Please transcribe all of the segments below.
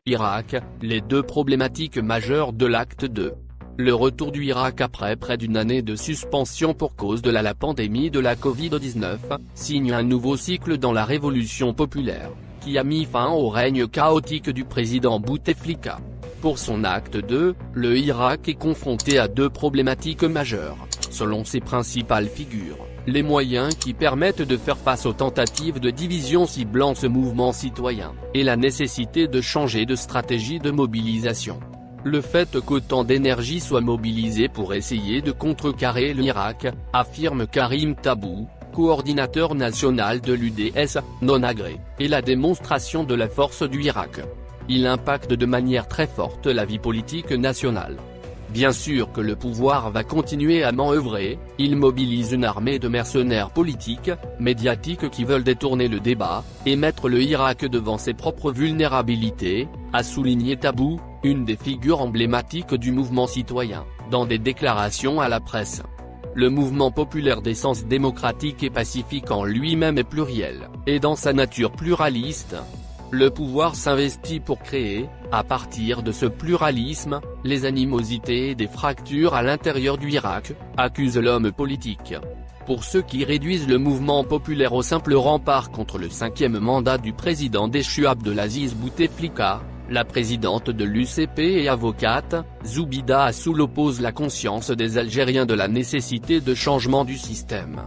Irak, les deux problématiques majeures de l'acte 2. Le retour du Irak après près d'une année de suspension pour cause de la pandémie de la Covid-19, signe un nouveau cycle dans la révolution populaire, qui a mis fin au règne chaotique du président Bouteflika. Pour son acte 2, le Irak est confronté à deux problématiques majeures, selon ses principales figures, les moyens qui permettent de faire face aux tentatives de division ciblant ce mouvement citoyen, et la nécessité de changer de stratégie de mobilisation. Le fait qu'autant d'énergie soit mobilisée pour essayer de contrecarrer l'Irak, affirme Karim Tabou, coordinateur national de l'UDS, non agré, est la démonstration de la force du Irak. Il impacte de manière très forte la vie politique nationale. Bien sûr que le pouvoir va continuer à manœuvrer, il mobilise une armée de mercenaires politiques, médiatiques qui veulent détourner le débat, et mettre le Irak devant ses propres vulnérabilités, a souligné Tabou, une des figures emblématiques du mouvement citoyen, dans des déclarations à la presse. Le mouvement populaire d'essence démocratique et pacifique en lui-même est pluriel, et dans sa nature pluraliste. Le pouvoir s'investit pour créer, à partir de ce pluralisme, les animosités et des fractures à l'intérieur du Irak, accuse l'homme politique. Pour ceux qui réduisent le mouvement populaire au simple rempart contre le 5e mandat du président déchu Abdelaziz Bouteflika, la présidente de l'UCP et avocate, Zoubida Assoul oppose la conscience des Algériens de la nécessité de changement du système.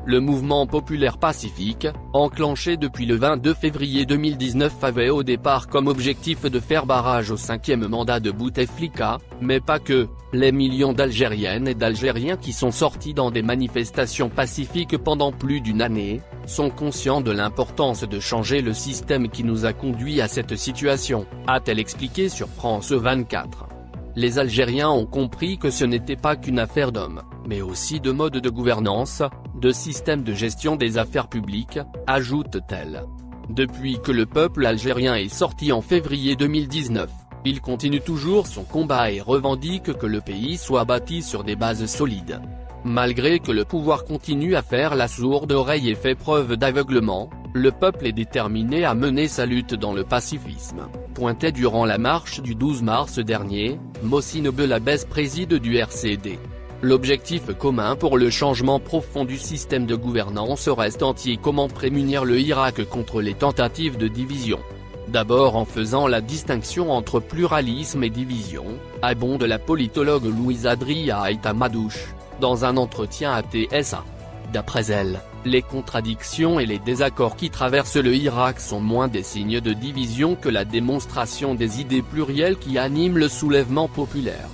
Le mouvement populaire pacifique, enclenché depuis le 22 février 2019 avait au départ comme objectif de faire barrage au 5e mandat de Bouteflika, mais pas que. Les millions d'Algériennes et d'Algériens qui sont sortis dans des manifestations pacifiques pendant plus d'une année, sont conscients de l'importance de changer le système qui nous a conduit à cette situation, a-t-elle expliqué sur France 24. Les Algériens ont compris que ce n'était pas qu'une affaire d'hommes, mais aussi de mode de gouvernance, de système de gestion des affaires publiques, ajoute-t-elle. Depuis que le peuple algérien est sorti en février 2019, il continue toujours son combat et revendique que le pays soit bâti sur des bases solides. Malgré que le pouvoir continue à faire la sourde oreille et fait preuve d'aveuglement, le peuple est déterminé à mener sa lutte dans le pacifisme, pointait durant la marche du 12 mars dernier, Mohsin Belabès, préside du RCD. L'objectif commun pour le changement profond du système de gouvernance reste entier: comment prémunir le Irak contre les tentatives de division. D'abord en faisant la distinction entre pluralisme et division, abonde la politologue Louise Adria Aïta-Madouche, dans un entretien à TSA. D'après elle, les contradictions et les désaccords qui traversent le Irak sont moins des signes de division que la démonstration des idées plurielles qui animent le soulèvement populaire.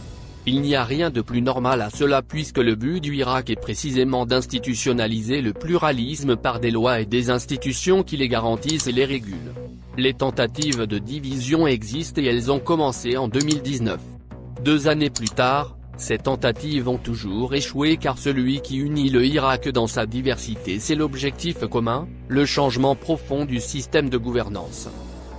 Il n'y a rien de plus normal à cela puisque le but du Irak est précisément d'institutionnaliser le pluralisme par des lois et des institutions qui les garantissent et les régulent. Les tentatives de division existent et elles ont commencé en 2019. 2 années plus tard, ces tentatives ont toujours échoué car celui qui unit le Irak dans sa diversité c'est l'objectif commun, le changement profond du système de gouvernance.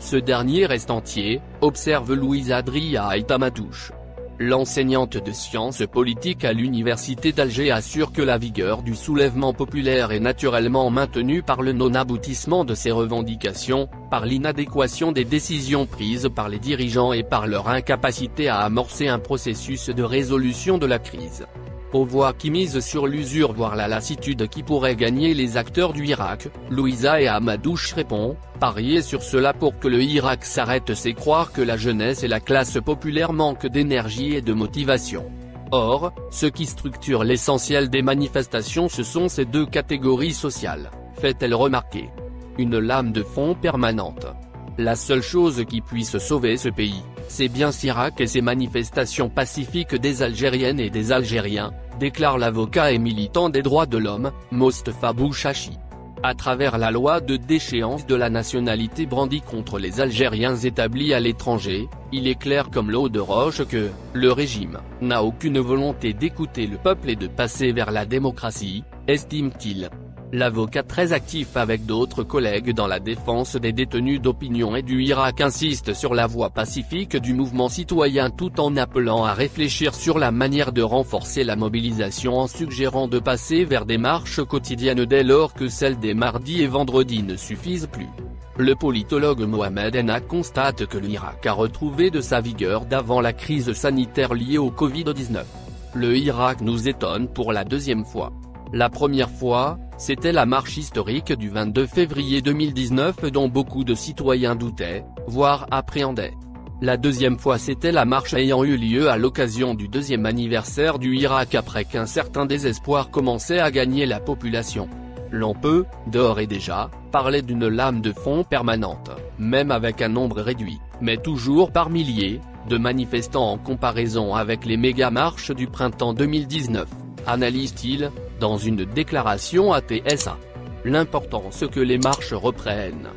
Ce dernier reste entier, observe Louise Adria Aïta-Madouche. L'enseignante de sciences politiques à l'université d'Alger assure que la vigueur du soulèvement populaire est naturellement maintenue par le non-aboutissement de ses revendications, par l'inadéquation des décisions prises par les dirigeants et par leur incapacité à amorcer un processus de résolution de la crise. Aux voix qui misent sur l'usure voire la lassitude qui pourrait gagner les acteurs du Irak, Louisa et Amadouche répond, parier sur cela pour que le Irak s'arrête c'est croire que la jeunesse et la classe populaire manquent d'énergie et de motivation. Or, ce qui structure l'essentiel des manifestations ce sont ces deux catégories sociales, fait-elle remarquer. Une lame de fond permanente. La seule chose qui puisse sauver ce pays, c'est bien Chirac et ses manifestations pacifiques des Algériennes et des Algériens, déclare l'avocat et militant des droits de l'homme, Mostafa Bouchachi. À travers la loi de déchéance de la nationalité brandie contre les Algériens établis à l'étranger, il est clair comme l'eau de roche que, le régime, n'a aucune volonté d'écouter le peuple et de passer vers la démocratie, estime-t-il. L'avocat très actif avec d'autres collègues dans la défense des détenus d'opinion et du Irak insiste sur la voie pacifique du mouvement citoyen tout en appelant à réfléchir sur la manière de renforcer la mobilisation en suggérant de passer vers des marches quotidiennes dès lors que celles des mardis et vendredis ne suffisent plus. Le politologue Mohamed Ennah constate que l'Irak a retrouvé de sa vigueur d'avant la crise sanitaire liée au Covid-19. Le Irak nous étonne pour la deuxième fois. La première fois, c'était la marche historique du 22 février 2019 dont beaucoup de citoyens doutaient, voire appréhendaient. La deuxième fois c'était la marche ayant eu lieu à l'occasion du deuxième anniversaire du Irak après qu'un certain désespoir commençait à gagner la population. L'on peut, d'ores et déjà, parler d'une lame de fond permanente, même avec un nombre réduit, mais toujours par milliers, de manifestants en comparaison avec les méga-marches du printemps 2019, analyse-t-il, dans une déclaration à TSA. L'importance que les marches reprennent,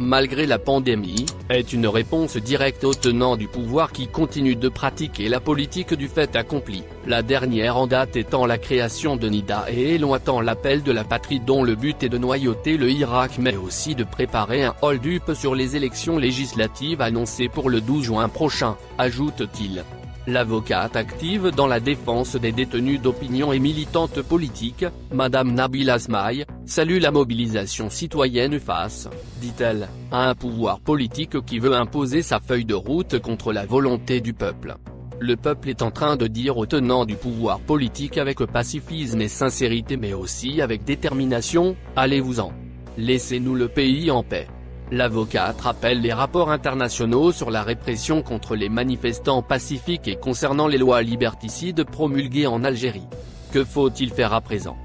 malgré la pandémie, est une réponse directe aux tenants du pouvoir qui continuent de pratiquer la politique du fait accompli, la dernière en date étant la création de Nida et éloignant l'appel de la patrie dont le but est de noyauter le Irak mais aussi de préparer un hold-up sur les élections législatives annoncées pour le 12 juin prochain, ajoute-t-il. L'avocate active dans la défense des détenus d'opinion et militante politique, Madame Nabila Smaï, salue la mobilisation citoyenne face, dit-elle, à un pouvoir politique qui veut imposer sa feuille de route contre la volonté du peuple. Le peuple est en train de dire aux tenants du pouvoir politique avec pacifisme et sincérité mais aussi avec détermination, allez-vous-en. Laissez-nous le pays en paix. L'avocate rappelle les rapports internationaux sur la répression contre les manifestants pacifiques et concernant les lois liberticides promulguées en Algérie. Que faut-il faire à présent?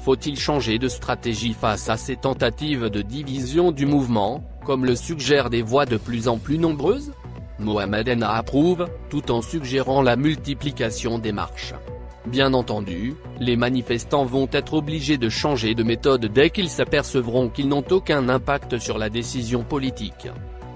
Faut-il changer de stratégie face à ces tentatives de division du mouvement, comme le suggèrent des voix de plus en plus nombreuses? Mohamed Ennah approuve, tout en suggérant la multiplication des marches. Bien entendu, les manifestants vont être obligés de changer de méthode dès qu'ils s'apercevront qu'ils n'ont aucun impact sur la décision politique.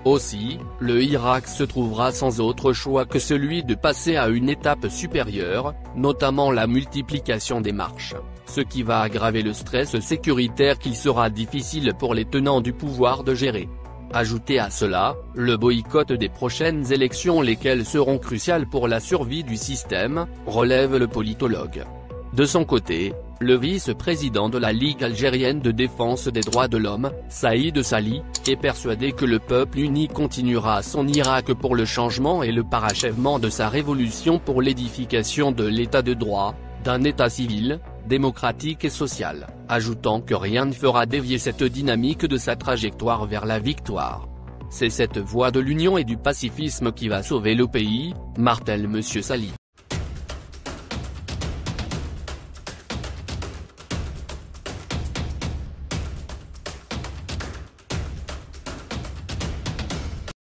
Aussi, le Irak se trouvera sans autre choix que celui de passer à une étape supérieure, notamment la multiplication des marches, ce qui va aggraver le stress sécuritaire qu'il sera difficile pour les tenants du pouvoir de gérer. Ajoutez à cela, le boycott des prochaines élections lesquelles seront cruciales pour la survie du système, relève le politologue. De son côté, le vice-président de la Ligue algérienne de défense des droits de l'homme, Saïd Sali, est persuadé que le peuple uni continuera son Irak pour le changement et le parachèvement de sa révolution pour l'édification de l'état de droit, d'un état civil, démocratique et social, ajoutant que rien ne fera dévier cette dynamique de sa trajectoire vers la victoire. C'est cette voie de l'union et du pacifisme qui va sauver le pays, martèle M. Sali.